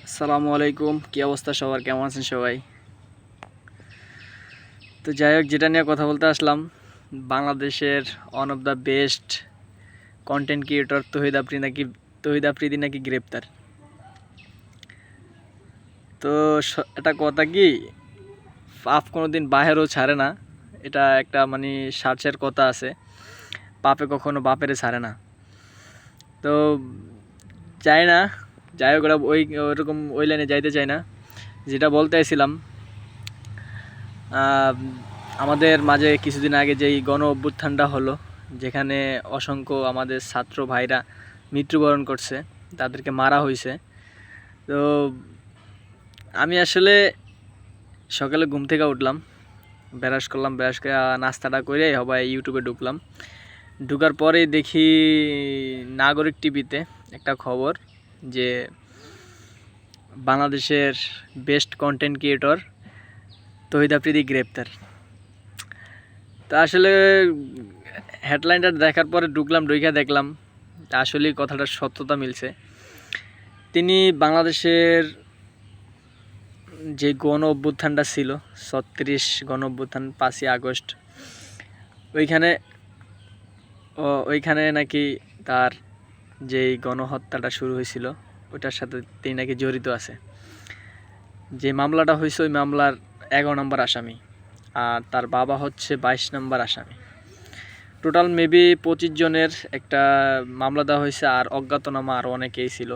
আসসালামু আলাইকুম, কি অবস্থা সবার, কেমন আছেন সবাই? তো যাই হোক, যেটা নিয়ে কথা বলতে আসলাম, বাংলাদেশের one of the best content creator Tawhid Afridi নাকি গ্রেপ্তার। তো এটা কথা কি, পাপ কোনোদিন বাহেরও ছাড়ে না, এটা একটা মানে সার্চের কথা আছে, পাপে কখনো বাপেরে ছাড়ে না। তো চাই না, যাই হোক, ওরা ওইরকম ওই লাইনে যাইতে চাই না। যেটা বলতে চাইছিলাম, আমাদের মাঝে কিছুদিন আগে যেই গণ অভ্যুত্থানটা হলো, যেখানে অসংখ্য আমাদের ছাত্র ভাইরা মৃত্যুবরণ করছে, তাদেরকে মারা হয়েছে। তো আমি আসলে সকালে ঘুম থেকে উঠলাম, ব্রাশ করলাম, ব্রাশ করে নাস্তাটা করে সবাই ইউটিউবে ঢুকলাম। ঢুকার পরেই দেখি নাগরিক টিভিতে একটা খবর যে বাংলাদেশের best content creator Tawhid Afridi গ্রেপ্তার। তা আসলে হেডলাইনটা দেখার পরে ঢুকে দেখলাম আসলেই কথাটার সত্যতা মিলছে। তিনি বাংলাদেশের যে গণ অভ্যুত্থানটা ছিল, ৩৬ গণ অভ্যুত্থান, ৫ই আগস্ট, ওইখানে নাকি তার যেই গণহত্যাটা শুরু হয়েছিল ওইটার সাথে তিনি নাকি জড়িত আছে। যে মামলাটা হয়েছে ওই মামলার ১১ নম্বর আসামি, আর তার বাবা হচ্ছে ২২ নম্বর আসামি। টোটাল মেবি ২৫ জনের একটা মামলা দেওয়া হয়েছে, আর অজ্ঞাতনামা আরও অনেকেই ছিল।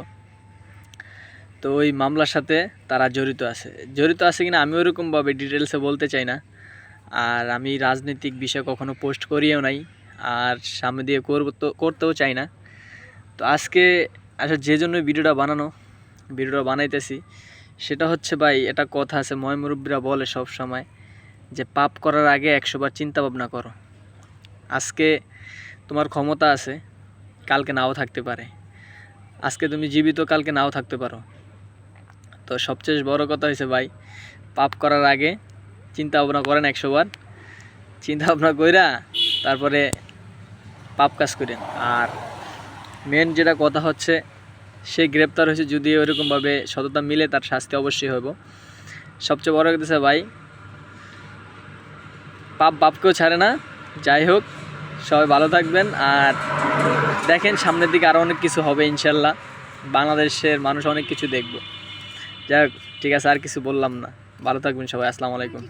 তো ওই মামলার সাথে তারা জড়িত আছে কিনা আমি ওইরকমভাবে ডিটেলসে বলতে চাই না, আর আমি রাজনৈতিক বিষয় কখনো পোস্ট করিও নাই, আর সামনে দিয়ে করতেও চাই না। তো আজকে আসলে যে জন্য ভিডিওটা বানাইতেছি সেটা হচ্ছে, ভাই, এটা কথা আছে, মুরব্বীরা বলে সব সময় যে পাপ করার আগে ১০০ বার চিন্তা ভাবনা করো। আজকে তোমার ক্ষমতা আছে, কালকে নাও থাকতে পারে। আজকে তুমি জীবিত, কালকে নাও থাকতে পারো। তো সবচেয়ে বড় কথা হয়েছে, ভাই, পাপ করার আগে চিন্তা ভাবনা করেন, ১০০ বার চিন্তা ভাবনা কইরা তারপরে পাপ কাজ করেন। আর মেন যেটা কথা হচ্ছে, সে গ্রেপ্তার হয়েছে, যদি ওইরকমভাবে সততা মিলে তার শাস্তি অবশ্যই হইব। সবচেয়ে বড় কথা হচ্ছে, ভাই, পাপ বাপকেও ছাড়ে না। যাই হোক, সবাই ভালো থাকবেন, আর দেখেন সামনের দিকে আরও অনেক কিছু হবে ইনশাল্লাহ। বাংলাদেশের মানুষ অনেক কিছু দেখব। যাই হোক, ঠিক আছে, আর কিছু বললাম না। ভালো থাকবেন সবাই, আসসালামু আলাইকুম।